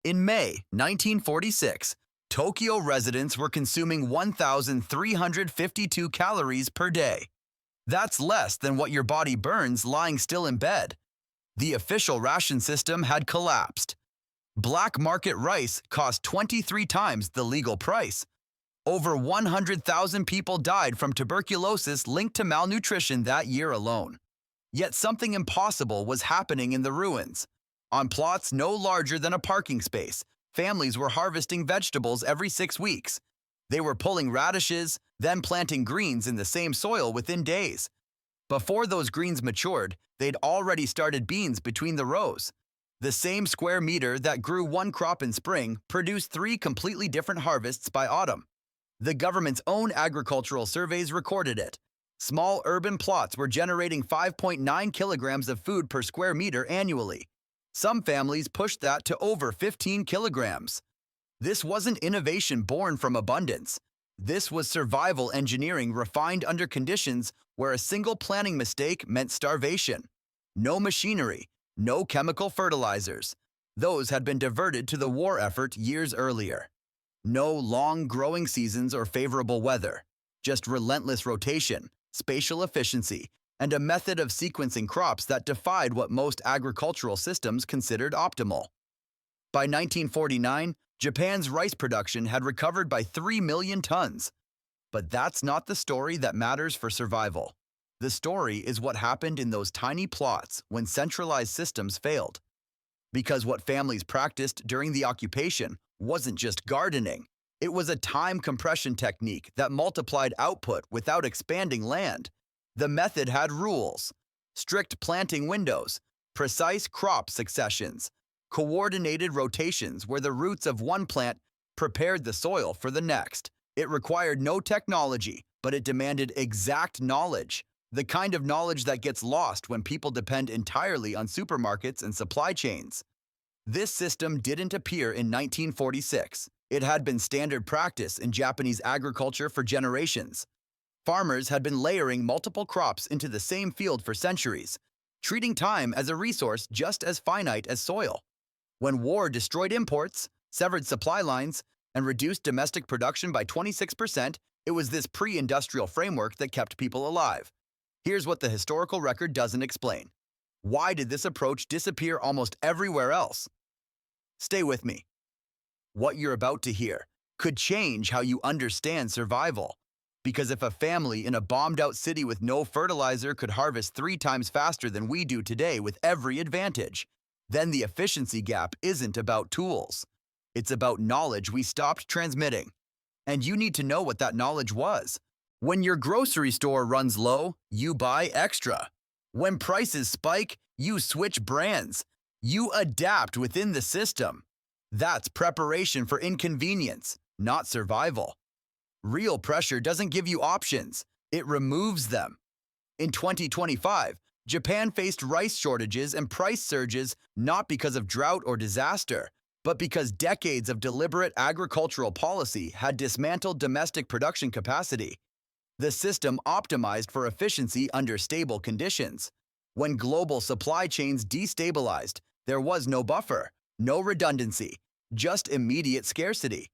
In May 1946, Tokyo residents were consuming 1,352 calories per day. That's less than what your body burns lying still in bed. The official ration system had collapsed. Black market rice cost 23 times the legal price. Over 100,000 people died from tuberculosis linked to malnutrition that year alone. Yet something impossible was happening in the ruins. On plots no larger than a parking space, families were harvesting vegetables every 6 weeks. They were pulling radishes, then planting greens in the same soil within days. Before those greens matured, they'd already started beans between the rows. The same square meter that grew one crop in spring produced 3 completely different harvests by autumn. The government's own agricultural surveys recorded it. Small urban plots were generating 5.9 kilograms of food per square meter annually. Some families pushed that to over 15 kilograms. This wasn't innovation born from abundance. This was survival engineering refined under conditions where a single planning mistake meant starvation. No machinery, no chemical fertilizers. Those had been diverted to the war effort years earlier. No long growing seasons or favorable weather, just relentless rotation, spatial efficiency, and a method of sequencing crops that defied what most agricultural systems considered optimal. By 1949, Japan's rice production had recovered by 3 million tons. But that's not the story that matters for survival. The story is what happened in those tiny plots when centralized systems failed. Because what families practiced during the occupation wasn't just gardening. It was a time compression technique that multiplied output without expanding land. The method had rules: strict planting windows, precise crop successions, coordinated rotations where the roots of one plant prepared the soil for the next. It required no technology, but it demanded exact knowledge, the kind of knowledge that gets lost when people depend entirely on supermarkets and supply chains. This system didn't appear in 1946. It had been standard practice in Japanese agriculture for generations. Farmers had been layering multiple crops into the same field for centuries, treating time as a resource just as finite as soil. When war destroyed imports, severed supply lines, and reduced domestic production by 26%, it was this pre-industrial framework that kept people alive. Here's what the historical record doesn't explain. Why did this approach disappear almost everywhere else? Stay with me. What you're about to hear could change how you understand survival. Because if a family in a bombed-out city with no fertilizer could harvest 3 times faster than we do today with every advantage, then the efficiency gap isn't about tools. It's about knowledge we stopped transmitting. And you need to know what that knowledge was. When your grocery store runs low, you buy extra. When prices spike, you switch brands. You adapt within the system. That's preparation for inconvenience, not survival. Real pressure doesn't give you options, it removes them. In 2025, Japan faced rice shortages and price surges not because of drought or disaster, but because decades of deliberate agricultural policy had dismantled domestic production capacity. The system optimized for efficiency under stable conditions. When global supply chains destabilized, there was no buffer, no redundancy, just immediate scarcity.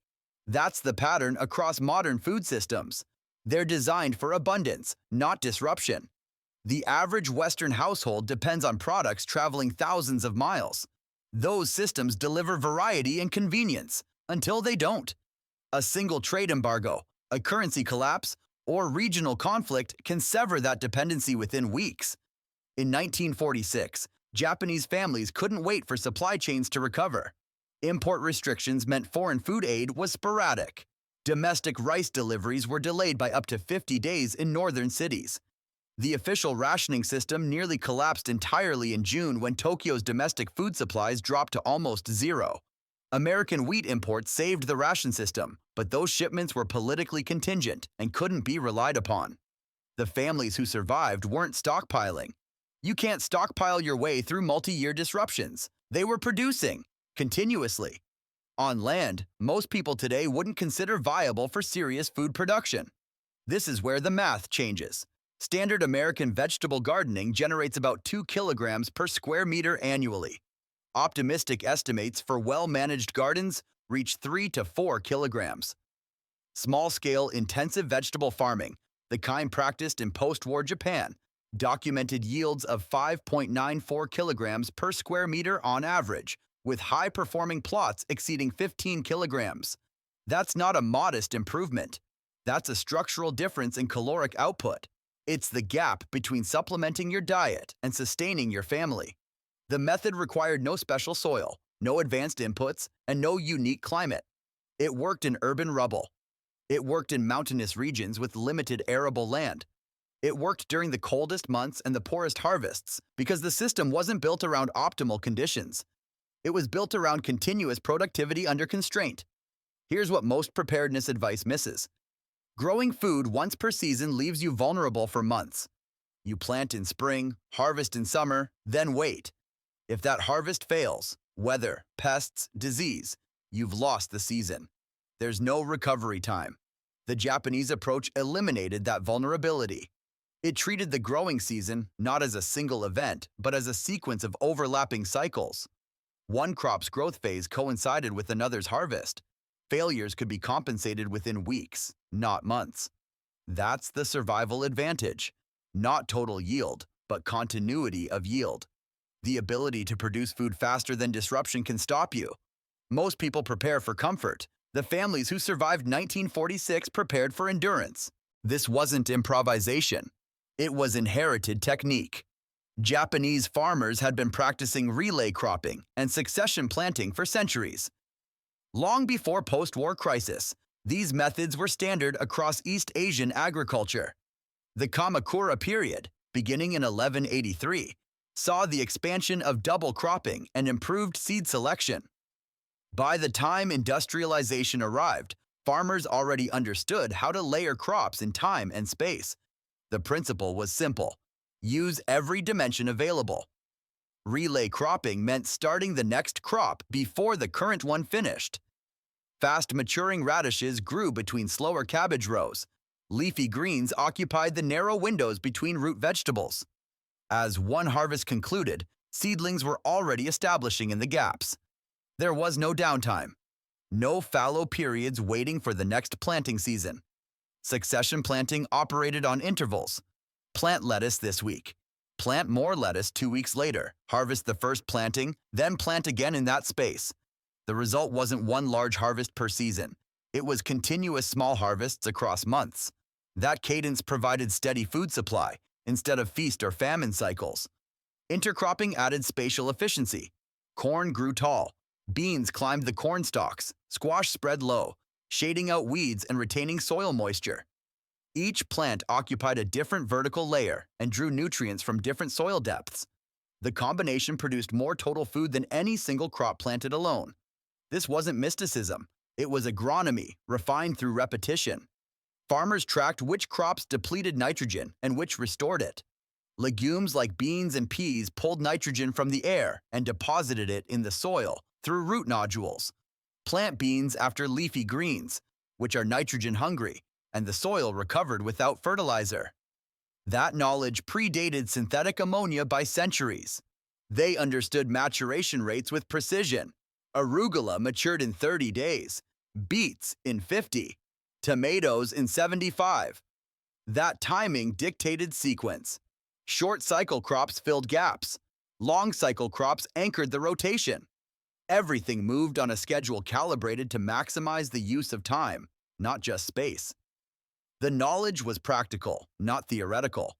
That's the pattern across modern food systems. They're designed for abundance, not disruption. The average Western household depends on products traveling thousands of miles. Those systems deliver variety and convenience until they don't. A single trade embargo, a currency collapse, or regional conflict can sever that dependency within weeks. In 1946, Japanese families couldn't wait for supply chains to recover. Import restrictions meant foreign food aid was sporadic. Domestic rice deliveries were delayed by up to 50 days in northern cities. The official rationing system nearly collapsed entirely in June when Tokyo's domestic food supplies dropped to almost zero. American wheat imports saved the ration system, but those shipments were politically contingent and couldn't be relied upon. The families who survived weren't stockpiling. You can't stockpile your way through multi-year disruptions. They were producing continuously. On land, most people today wouldn't consider viable for serious food production. This is where the math changes. Standard American vegetable gardening generates about 2 kilograms per square meter annually. Optimistic estimates for well-managed gardens reach 3 to 4 kilograms. Small-scale intensive vegetable farming, the kind practiced in post-war Japan, documented yields of 5.94 kilograms per square meter on average, with high-performing plots exceeding 15 kilograms. That's not a modest improvement. That's a structural difference in caloric output. It's the gap between supplementing your diet and sustaining your family. The method required no special soil, no advanced inputs, and no unique climate. It worked in urban rubble. It worked in mountainous regions with limited arable land. It worked during the coldest months and the poorest harvests because the system wasn't built around optimal conditions. It was built around continuous productivity under constraint. Here's what most preparedness advice misses. Growing food once per season leaves you vulnerable for months. You plant in spring, harvest in summer, then wait. If that harvest fails, weather, pests, disease, you've lost the season. There's no recovery time. The Japanese approach eliminated that vulnerability. It treated the growing season not as a single event, but as a sequence of overlapping cycles. One crop's growth phase coincided with another's harvest. Failures could be compensated within weeks, not months. That's the survival advantage. Not total yield, but continuity of yield. The ability to produce food faster than disruption can stop you. Most people prepare for comfort. The families who survived 1946 prepared for endurance. This wasn't improvisation. It was inherited technique. Japanese farmers had been practicing relay cropping and succession planting for centuries. Long before post-war crisis, these methods were standard across East Asian agriculture. The Kamakura period, beginning in 1183, saw the expansion of double cropping and improved seed selection. By the time industrialization arrived, farmers already understood how to layer crops in time and space. The principle was simple: use every dimension available. Relay cropping meant starting the next crop before the current one finished. Fast-maturing radishes grew between slower cabbage rows. Leafy greens occupied the narrow windows between root vegetables. As one harvest concluded, seedlings were already establishing in the gaps. There was no downtime. No fallow periods waiting for the next planting season. Succession planting operated on intervals. Plant lettuce this week. Plant more lettuce 2 weeks later. Harvest the first planting, then plant again in that space. The result wasn't one large harvest per season. It was continuous small harvests across months. That cadence provided steady food supply instead of feast or famine cycles. Intercropping added spatial efficiency. Corn grew tall. Beans climbed the corn stalks. Squash spread low, shading out weeds and retaining soil moisture. Each plant occupied a different vertical layer and drew nutrients from different soil depths. The combination produced more total food than any single crop planted alone. This wasn't mysticism. It was agronomy, refined through repetition. Farmers tracked which crops depleted nitrogen and which restored it. Legumes like beans and peas pulled nitrogen from the air and deposited it in the soil through root nodules. Plant beans after leafy greens, which are nitrogen-hungry, and the soil recovered without fertilizer. That knowledge predated synthetic ammonia by centuries. They understood maturation rates with precision. Arugula matured in 30 days, beets in 50, tomatoes in 75. That timing dictated sequence. Short-cycle crops filled gaps. Long-cycle crops anchored the rotation. Everything moved on a schedule calibrated to maximize the use of time, not just space. The knowledge was practical, not theoretical.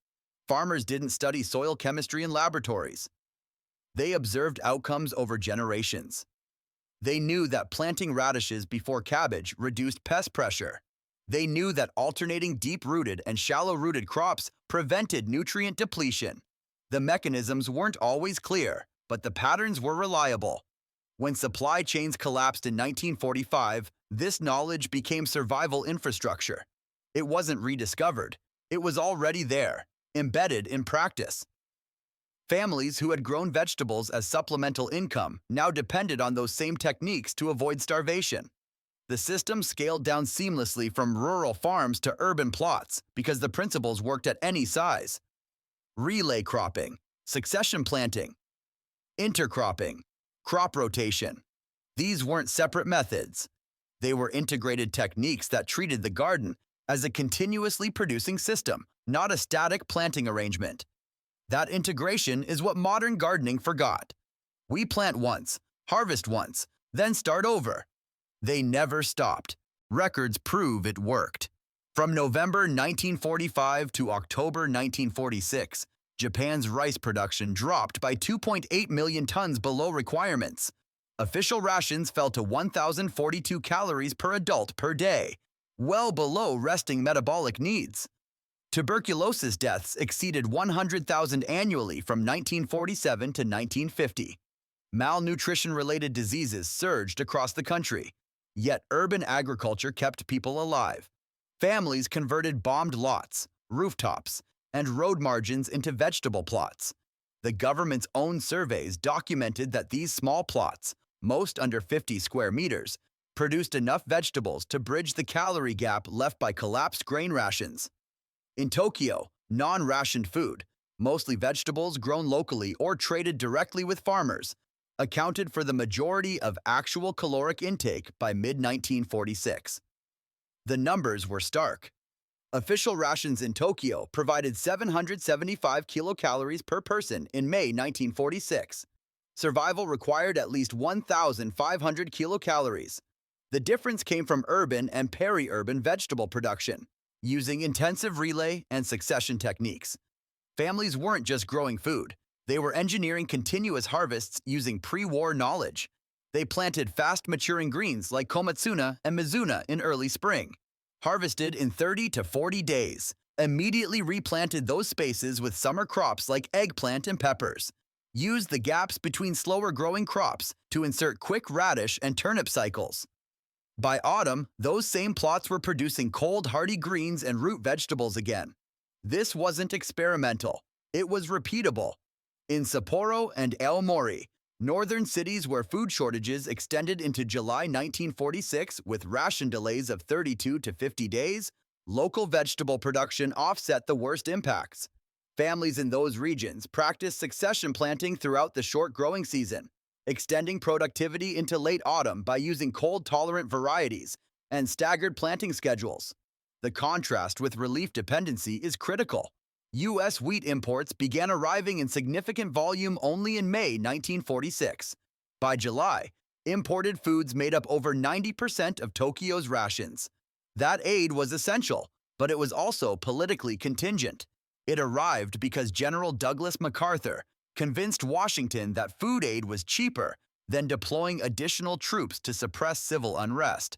Farmers didn't study soil chemistry in laboratories. They observed outcomes over generations. They knew that planting radishes before cabbage reduced pest pressure. They knew that alternating deep-rooted and shallow-rooted crops prevented nutrient depletion. The mechanisms weren't always clear, but the patterns were reliable. When supply chains collapsed in 1945, this knowledge became survival infrastructure. It wasn't rediscovered. It was already there, embedded in practice. Families who had grown vegetables as supplemental income now depended on those same techniques to avoid starvation. The system scaled down seamlessly from rural farms to urban plots because the principles worked at any size. Relay cropping, succession planting, intercropping, Crop rotation. These weren't separate methods. They were integrated techniques that treated the garden as a continuously producing system, not a static planting arrangement. That integration is what modern gardening forgot. We plant once, harvest once, then start over. They never stopped. Records prove it worked. From November 1945 to October 1946, Japan's rice production dropped by 2.8 million tons below requirements. Official rations fell to 1,042 calories per adult per day, well below resting metabolic needs. Tuberculosis deaths exceeded 100,000 annually from 1947 to 1950. Malnutrition-related diseases surged across the country, yet urban agriculture kept people alive. Families converted bombed lots, rooftops, and road margins into vegetable plots. The government's own surveys documented that these small plots, most under 50 square meters, produced enough vegetables to bridge the calorie gap left by collapsed grain rations. In Tokyo, non-rationed food, mostly vegetables grown locally or traded directly with farmers, accounted for the majority of actual caloric intake by mid-1946. The numbers were stark. Official rations in Tokyo provided 775 kilocalories per person in May 1946. Survival required at least 1,500 kilocalories. The difference came from urban and peri-urban vegetable production, using intensive relay and succession techniques. Families weren't just growing food. They were engineering continuous harvests using pre-war knowledge. They planted fast-maturing greens like komatsuna and mizuna in early spring, harvested in 30 to 40 days, immediately replanted those spaces with summer crops like eggplant and peppers, used the gaps between slower-growing crops to insert quick radish and turnip cycles. By autumn, those same plots were producing cold, hardy greens and root vegetables again. This wasn't experimental. It was repeatable. In Sapporo and Aomori, northern cities where food shortages extended into July 1946 with ration delays of 32 to 50 days, local vegetable production offset the worst impacts. Families in those regions practiced succession planting throughout the short growing season, extending productivity into late autumn by using cold-tolerant varieties and staggered planting schedules. The contrast with relief dependency is critical. U.S. wheat imports began arriving in significant volume only in May 1946. By July, imported foods made up over 90% of Tokyo's rations. That aid was essential, but it was also politically contingent. It arrived because General Douglas MacArthur convinced Washington that food aid was cheaper than deploying additional troops to suppress civil unrest.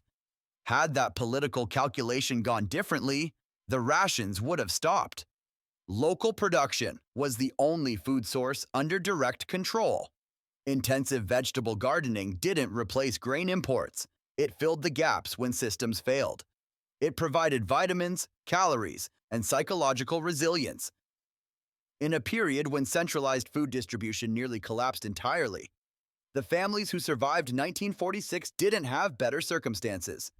Had that political calculation gone differently, the rations would have stopped. Local production was the only food source under direct control. Intensive vegetable gardening didn't replace grain imports. It filled the gaps when systems failed. It provided vitamins, calories, and psychological resilience. In a period when centralized food distribution nearly collapsed entirely, the families who survived 1946 didn't have better circumstances.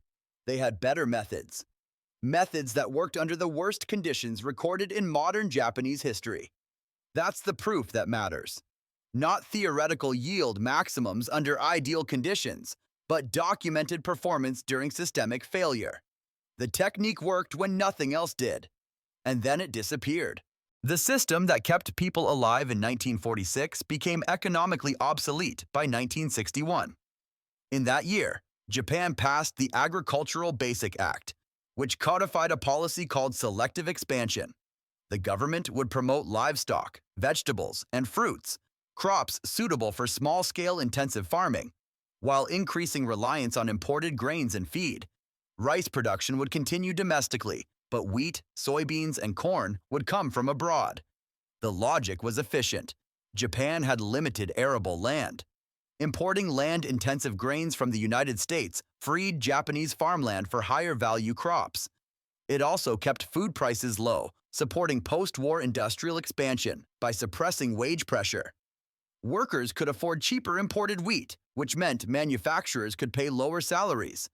They had better methods. Methods that worked under the worst conditions recorded in modern Japanese history. That's the proof that matters. Not theoretical yield maximums under ideal conditions, but documented performance during systemic failure. The technique worked when nothing else did, and then it disappeared. The system that kept people alive in 1946 became economically obsolete by 1961. In that year, Japan passed the Agricultural Basic Act, which codified a policy called selective expansion. The government would promote livestock, vegetables, and fruits, crops suitable for small-scale intensive farming, while increasing reliance on imported grains and feed. Rice production would continue domestically, but wheat, soybeans, and corn would come from abroad. The logic was efficient. Japan had limited arable land. Importing land-intensive grains from the United States freed Japanese farmland for higher-value crops. It also kept food prices low, supporting post-war industrial expansion by suppressing wage pressure. Workers could afford cheaper imported wheat, which meant manufacturers could pay lower salaries.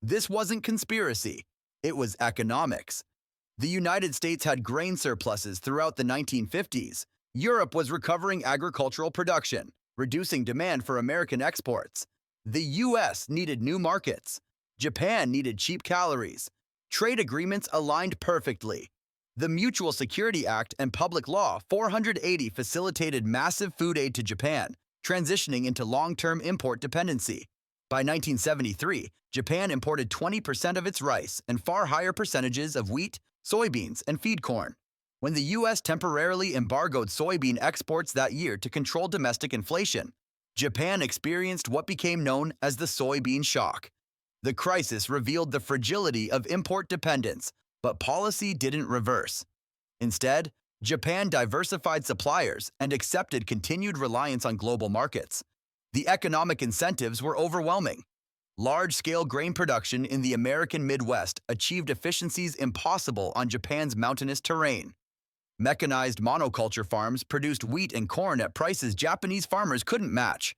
This wasn't conspiracy. It was economics. The United States had grain surpluses throughout the 1950s. Europe was recovering agricultural production, reducing demand for American exports. The US needed new markets. Japan needed cheap calories. Trade agreements aligned perfectly. The Mutual Security Act and Public Law 480 facilitated massive food aid to Japan, transitioning into long-term import dependency. By 1973, Japan imported 20% of its rice and far higher percentages of wheat, soybeans, and feed corn. When the U.S. temporarily embargoed soybean exports that year to control domestic inflation, Japan experienced what became known as the soybean shock. The crisis revealed the fragility of import dependence, but policy didn't reverse. Instead, Japan diversified suppliers and accepted continued reliance on global markets. The economic incentives were overwhelming. Large-scale grain production in the American Midwest achieved efficiencies impossible on Japan's mountainous terrain. Mechanized monoculture farms produced wheat and corn at prices Japanese farmers couldn't match.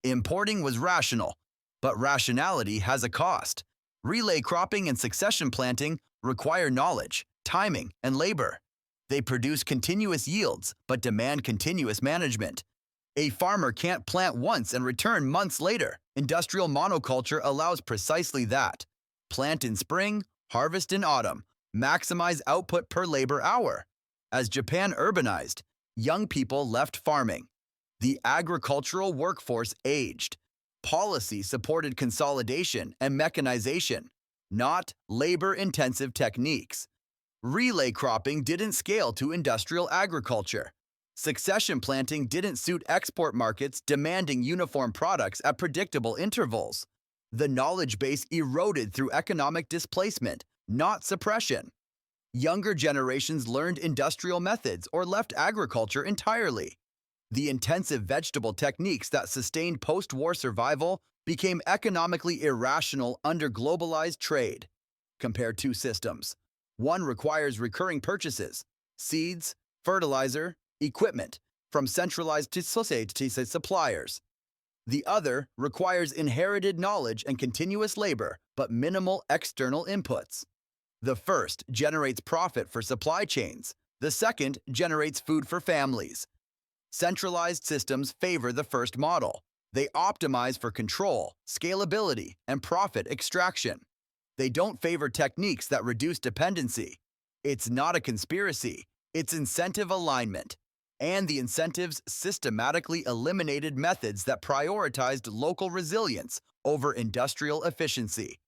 Importing was rational, but rationality has a cost. Relay cropping and succession planting require knowledge, timing, and labor. They produce continuous yields, but demand continuous management. A farmer can't plant once and return months later. Industrial monoculture allows precisely that. Plant in spring, harvest in autumn, maximize output per labor hour. As Japan urbanized, young people left farming. The agricultural workforce aged. Policy supported consolidation and mechanization, not labor-intensive techniques. Relay cropping didn't scale to industrial agriculture. Succession planting didn't suit export markets demanding uniform products at predictable intervals. The knowledge base eroded through economic displacement, not suppression. Younger generations learned industrial methods or left agriculture entirely. The intensive vegetable techniques that sustained post-war survival became economically irrational under globalized trade. Compare two systems. One requires recurring purchases, seeds, fertilizer, equipment, from centralized to suppliers. The other requires inherited knowledge and continuous labor, but minimal external inputs. The first generates profit for supply chains. The second generates food for families. Centralized systems favor the first model. They optimize for control, scalability, and profit extraction. They don't favor techniques that reduce dependency. It's not a conspiracy, it's incentive alignment. And the incentives systematically eliminated methods that prioritized local resilience over industrial efficiency.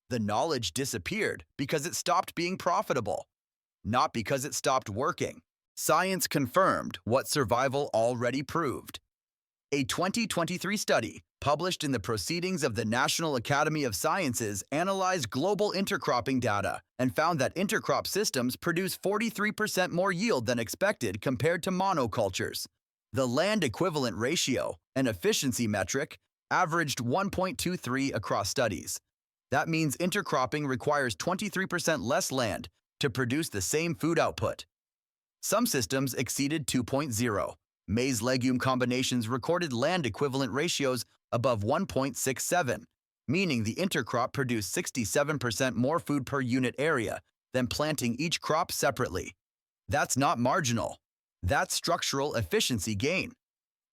The knowledge disappeared because it stopped being profitable, not because it stopped working. Science confirmed what survival already proved. A 2023 study, published in the Proceedings of the National Academy of Sciences, analyzed global intercropping data and found that intercrop systems produce 43% more yield than expected compared to monocultures. The land equivalent ratio, an efficiency metric, averaged 1.23 across studies. That means intercropping requires 23% less land to produce the same food output. Some systems exceeded 2.0. Maize-legume combinations recorded land equivalent ratios above 1.67, meaning the intercrop produced 67% more food per unit area than planting each crop separately. That's not marginal. That's structural efficiency gain.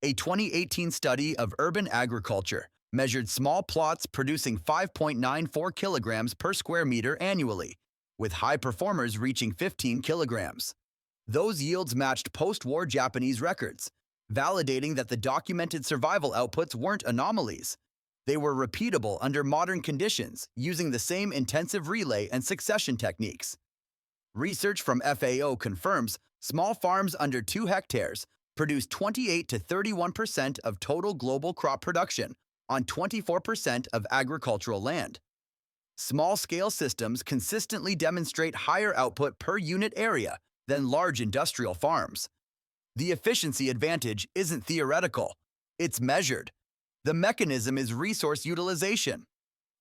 A 2018 study of urban agriculture measured small plots producing 5.94 kilograms per square meter annually, with high performers reaching 15 kilograms. Those yields matched post-war Japanese records, validating that the documented survival outputs weren't anomalies. They were repeatable under modern conditions, using the same intensive relay and succession techniques. Research from FAO confirms small farms under 2 hectares produce 28 to 31% of total global crop production on 24% of agricultural land. Small-scale systems consistently demonstrate higher output per unit area than large industrial farms. The efficiency advantage isn't theoretical, it's measured. The mechanism is resource utilization.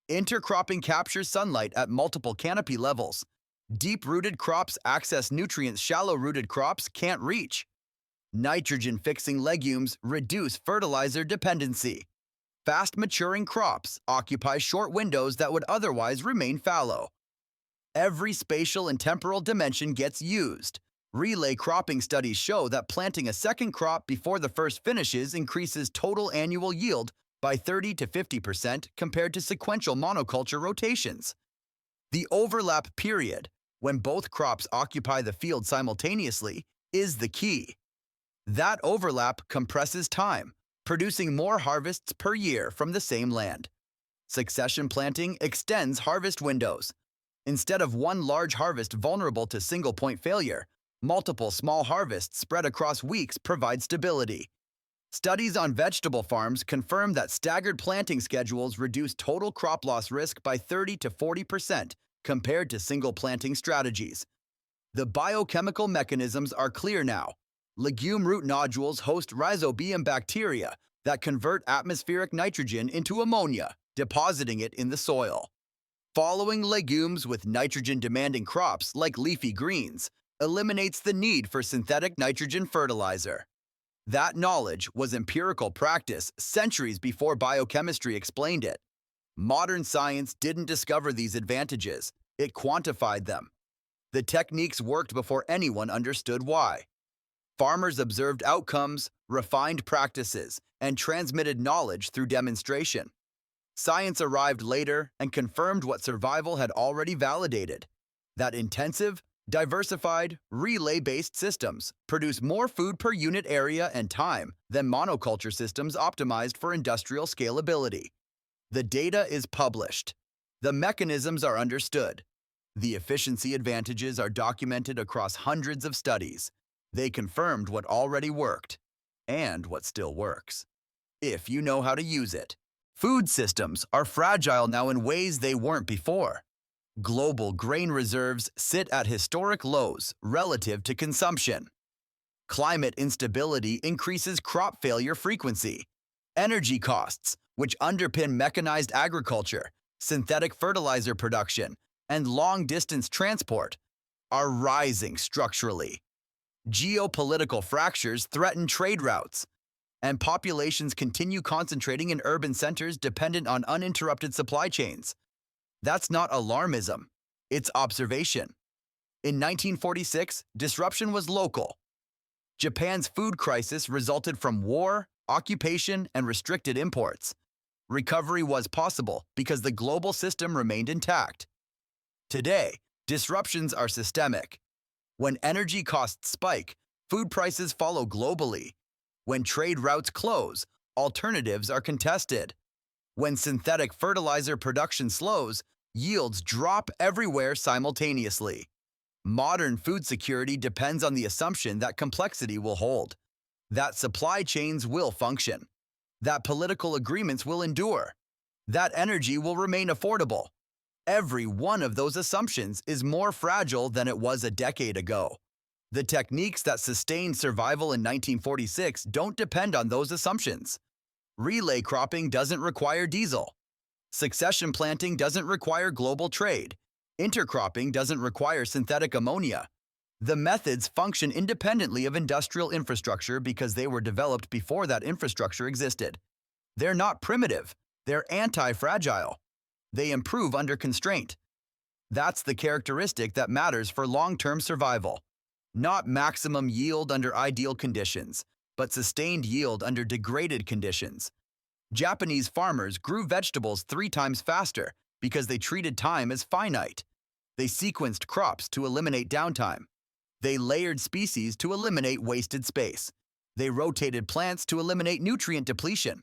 Intercropping captures sunlight at multiple canopy levels. Deep-rooted crops access nutrients shallow-rooted crops can't reach. Nitrogen-fixing legumes reduce fertilizer dependency. Fast-maturing crops occupy short windows that would otherwise remain fallow. Every spatial and temporal dimension gets used. Relay cropping studies show that planting a second crop before the first finishes increases total annual yield by 30 to 50% compared to sequential monoculture rotations. The overlap period, when both crops occupy the field simultaneously, is the key. That overlap compresses time, producing more harvests per year from the same land. Succession planting extends harvest windows. Instead of one large harvest vulnerable to single-point failure, multiple small harvests spread across weeks provide stability. Studies on vegetable farms confirm that staggered planting schedules reduce total crop loss risk by 30 to 40% compared to single planting strategies. The biochemical mechanisms are clear now. Legume root nodules host rhizobium bacteria that convert atmospheric nitrogen into ammonia, depositing it in the soil. Following legumes with nitrogen-demanding crops like leafy greens eliminates the need for synthetic nitrogen fertilizer. That knowledge was empirical practice centuries before biochemistry explained it. Modern science didn't discover these advantages, it quantified them. The techniques worked before anyone understood why. Farmers observed outcomes, refined practices, and transmitted knowledge through demonstration. Science arrived later and confirmed what survival had already validated: that intensive, diversified, relay-based systems produce more food per unit area and time than monoculture systems optimized for industrial scalability. The data is published. The mechanisms are understood. The efficiency advantages are documented across hundreds of studies. They confirmed what already worked and what still works, if you know how to use it. Food systems are fragile now in ways they weren't before. Global grain reserves sit at historic lows relative to consumption. Climate instability increases crop failure frequency. Energy costs, which underpin mechanized agriculture, synthetic fertilizer production, and long-distance transport, are rising structurally. Geopolitical fractures threaten trade routes, and populations continue concentrating in urban centers dependent on uninterrupted supply chains. That's not alarmism, it's observation. In 1946, disruption was local. Japan's food crisis resulted from war, occupation, and restricted imports. Recovery was possible because the global system remained intact. Today, disruptions are systemic. When energy costs spike, food prices follow globally. When trade routes close, alternatives are contested. When synthetic fertilizer production slows, yields drop everywhere simultaneously. Modern food security depends on the assumption that complexity will hold, that supply chains will function, that political agreements will endure, that energy will remain affordable. Every one of those assumptions is more fragile than it was a decade ago. The techniques that sustained survival in 1946 don't depend on those assumptions. Relay cropping doesn't require diesel. Succession planting doesn't require global trade. Intercropping doesn't require synthetic ammonia. The methods function independently of industrial infrastructure because they were developed before that infrastructure existed. They're not primitive, they're anti-fragile. They improve under constraint. That's the characteristic that matters for long-term survival. Not maximum yield under ideal conditions, but sustained yield under degraded conditions. Japanese farmers grew vegetables 3 times faster because they treated time as finite. They sequenced crops to eliminate downtime. They layered species to eliminate wasted space. They rotated plants to eliminate nutrient depletion.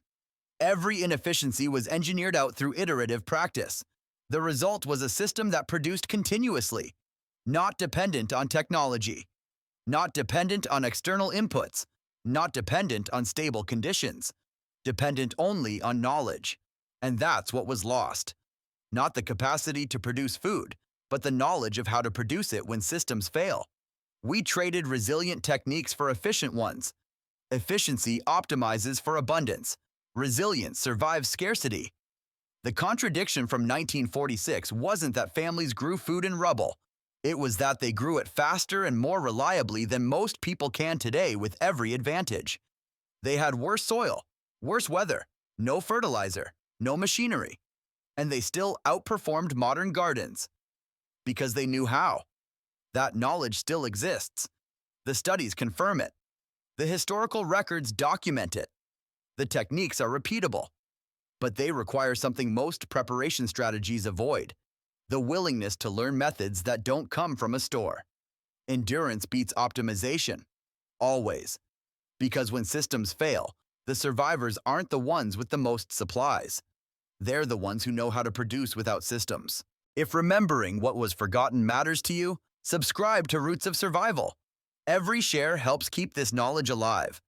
Every inefficiency was engineered out through iterative practice. The result was a system that produced continuously, not dependent on technology, not dependent on external inputs, not dependent on stable conditions, dependent only on knowledge. And that's what was lost. Not the capacity to produce food, but the knowledge of how to produce it when systems fail. We traded resilient techniques for efficient ones. Efficiency optimizes for abundance. Resilience survives scarcity. The contradiction from 1946 wasn't that families grew food in rubble. It was that they grew it faster and more reliably than most people can today with every advantage. They had worse soil, worse weather, no fertilizer, no machinery, and they still outperformed modern gardens because they knew how. That knowledge still exists. The studies confirm it. The historical records document it. The techniques are repeatable. But they require something most preparation strategies avoid: the willingness to learn methods that don't come from a store. Endurance beats optimization. Always. Because when systems fail, the survivors aren't the ones with the most supplies. They're the ones who know how to produce without systems. If remembering what was forgotten matters to you, subscribe to Roots of Survival. Every share helps keep this knowledge alive.